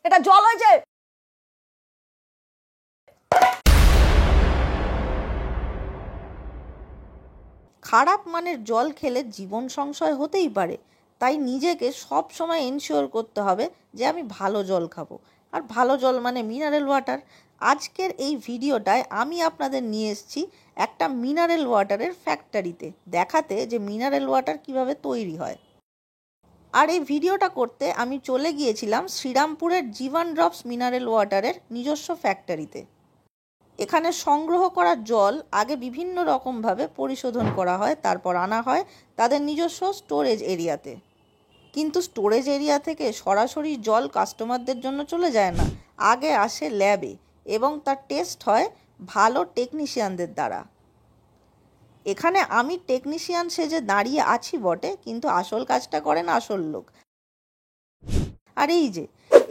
এটা জল হয়েছে। খারাপ মানের জল খেলে জীবন সংশয় হতেই পারে, তাই নিজেকে সব সময় এনশিওর করতে হবে যে আমি ভালো জল খাবো। আর ভালো জল মানে মিনারেল ওয়াটার। আজকের এই ভিডিওটায় আমি আপনাদের নিয়ে এসেছি একটা মিনারেল ওয়াটারের ফ্যাক্টরিতে, দেখাতে যে মিনারেল ওয়াটার কিভাবে তৈরি হয়। আর এই ভিডিওটা করতে আমি চলে গিয়েছিলাম শ্রীরামপুরের জীবন ড্রপস মিনারেল ওয়াটারের নিজস্ব ফ্যাক্টরিতে। এখানে সংগ্রহ করা জল আগে বিভিন্ন রকমভাবে পরিশোধন করা হয়, তারপর আনা হয় তাদের নিজস্ব স্টোরেজ এরিয়াতে। কিন্তু স্টোরেজ এরিয়া থেকে সরাসরি জল কাস্টমারদের জন্য চলে যায় না, আগে আসে ল্যাবে এবং তার টেস্ট হয় ভালো টেকনিশিয়ানদের দ্বারা। এখানে আমি টেকনিশিয়ান সেজে দাঁড়িয়ে আছি বটে, কিন্তু আসল কাজটা করেন আসল লোক। আর এই যে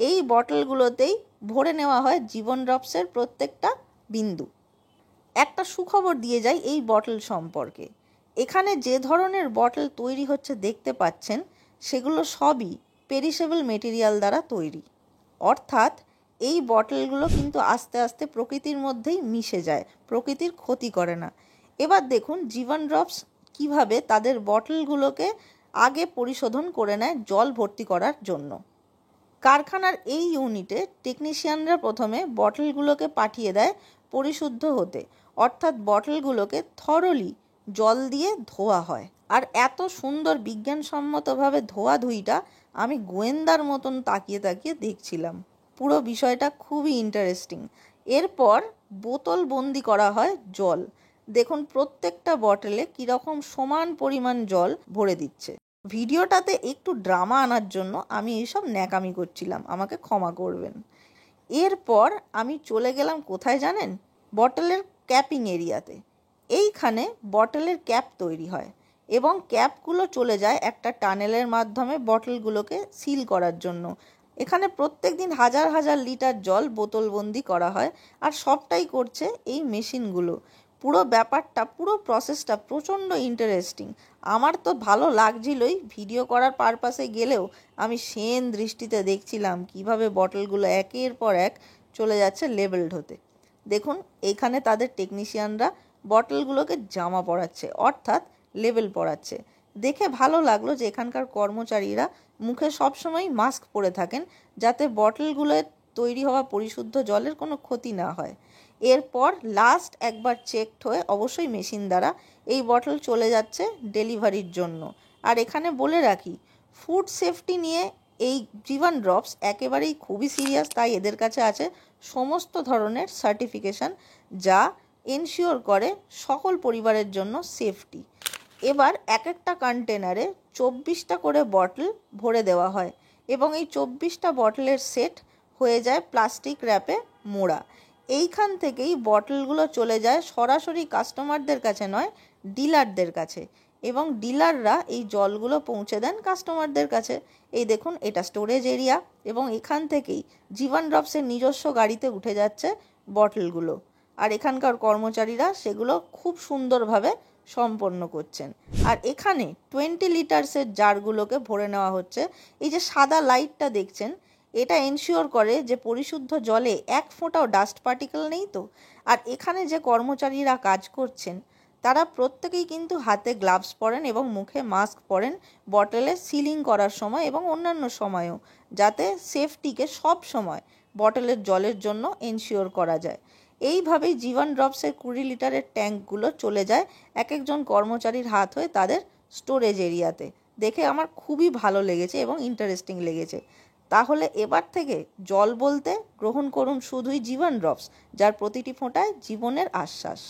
এই বটলগুলোতেই ভরে নেওয়া হয় জীবন ড্রপসের প্রত্যেকটা বিন্দু। একটা সুখবর দিয়ে যাই এই বটল সম্পর্কে। এখানে যে ধরনের বটল তৈরি হচ্ছে দেখতে পাচ্ছেন, সেগুলো সবই পেরিশেবল মেটেরিয়াল দ্বারা তৈরি। অর্থাৎ এই বটলগুলো কিন্তু আস্তে আস্তে প্রকৃতির মধ্যেই মিশে যায়, প্রকৃতির ক্ষতি করে না। এবার দেখুন জীবন ড্রপস কিভাবে তাদের বটলগুলোকে আগে পরিশোধন করে নেয় জল ভর্তি করার জন্য। কারখানার এই ইউনিটে টেকনিশিয়ানরা প্রথমে বটলগুলোকে পাঠিয়ে দেয় পরিশুদ্ধ হতে, অর্থাৎ বটলগুলোকে থরলি জল দিয়ে ধোয়া হয়। আর এত সুন্দর বিজ্ঞানসম্মতভাবে ধোয়াধুয়িটা আমি গোয়েন্দার মতন তাকিয়ে তাকিয়ে দেখছিলাম। পুরো বিষয়টা খুবই ইন্টারেস্টিং। এরপর বোতল বন্দি করা হয় জল। দেখুন প্রত্যেকটা বটলে কীরকম সমান পরিমাণ জল ভরে দিচ্ছে। ভিডিওটাতে একটু ড্রামা আনার জন্য আমি এইসব ন্যাকামি করছিলাম, আমাকে ক্ষমা করবেন। এরপর আমি চলে গেলাম কোথায় জানেন? বটলের ক্যাপিং এরিয়াতে। এইখানে বটলের ক্যাপ তৈরি হয় এবং ক্যাপগুলো চলে যায় একটা টানেলের মাধ্যমে বটলগুলোকে সিল করার জন্য। এখানে প্রত্যেক দিন হাজার হাজার লিটার জল বোতলবন্দি করা হয়, আর সবটাই করছে এই মেশিনগুলো। পুরো ব্যাপারটা, পুরো প্রসেসটা প্রচণ্ড ইন্টারেস্টিং। আমার তো ভালো লাগছিলই, ভিডিও করার পারপাসে গেলেও আমি সেন দৃষ্টিতে দেখছিলাম কিভাবে বটলগুলো একের পর এক চলে যাচ্ছে লেবেলড হতে। দেখুন এইখানে তাদের টেকনিশিয়ানরা বটলগুলোকে জামা পরাচ্ছে, অর্থাৎ লেবেল পরাচ্ছে। দেখে ভালো লাগলো যে এখানকার কর্মচারীরা মুখে সবসময় মাস্ক পরে থাকেন, যাতে বটলগুলোর তৈরি হওয়া পরিশুদ্ধ জলের কোনো ক্ষতি না হয়। এরপর লাস্ট একবার চেকড হয়ে অবশ্যই মেশিন দ্বারা এই বটল চলে যাচ্ছে ডেলিভারির জন্য। আর এখানে বলে রাখি, ফুড সেফটি নিয়ে এই জীবন ড্রপস একেবারেই খুবই সিরিয়াস, তাই এদের কাছে আছে সমস্ত ধরনের সার্টিফিকেশান, যা এনশিওর করে সকল পরিবারের জন্য সেফটি। এবার এক একটা কন্টেনারে 24টা করে বটল ভরে দেওয়া হয় এবং এই 24টা বটলের সেট হয়ে যায় প্লাস্টিক র্যাপে মোড়া। এইখান থেকেই বটলগুলো চলে যায় সরাসরি কাস্টমারদের কাছে নয়, ডিলারদের কাছে, এবং ডিলাররা এই জলগুলো পৌঁছে দেন কাস্টমারদের কাছে। এই দেখুন এটা স্টোরেজ এরিয়া, এবং এখান থেকেই জীবন ড্রপসের নিজস্ব গাড়িতে উঠে যাচ্ছে বটলগুলো, আর এখানকার কর্মচারীরা সেগুলো খুব সুন্দরভাবে সম্পন্ন করছেন। আর এখানে 20 লিটার্সের জারগুলোকে ভরে নেওয়া হচ্ছে। এই যে সাদা লাইটটা দেখছেন, এটা এনশিওর করে যে পরিশুদ্ধ জলে এক ফোঁটাও ডাস্ট পার্টিকেল নেই তো। আর এখানে যে কর্মচারীরা কাজ করছেন তারা প্রত্যেকেই কিন্তু হাতে গ্লাভস পরেন এবং মুখে মাস্ক পরেন বটলে সিলিং করার সময় এবং অন্যান্য সময়ও, যাতে সেফটিকে সব সময় বটলের জলের জন্য এনশিওর করা যায়। এইভাবেই জীবন ড্রপসের 20 লিটারের ট্যাঙ্কগুলো চলে যায় এক একজন কর্মচারীর হাত হয়ে তাদের স্টোরেজ এরিয়াতে। দেখে আমার খুবই ভালো লেগেছে এবং ইন্টারেস্টিং লেগেছে। তাহলে এবার থেকে জল বলতে গ্রহণ করুন শুধুই জীবন ড্রপস, যার প্রতিটি ফোঁটায় জীবনের আশ্বাস।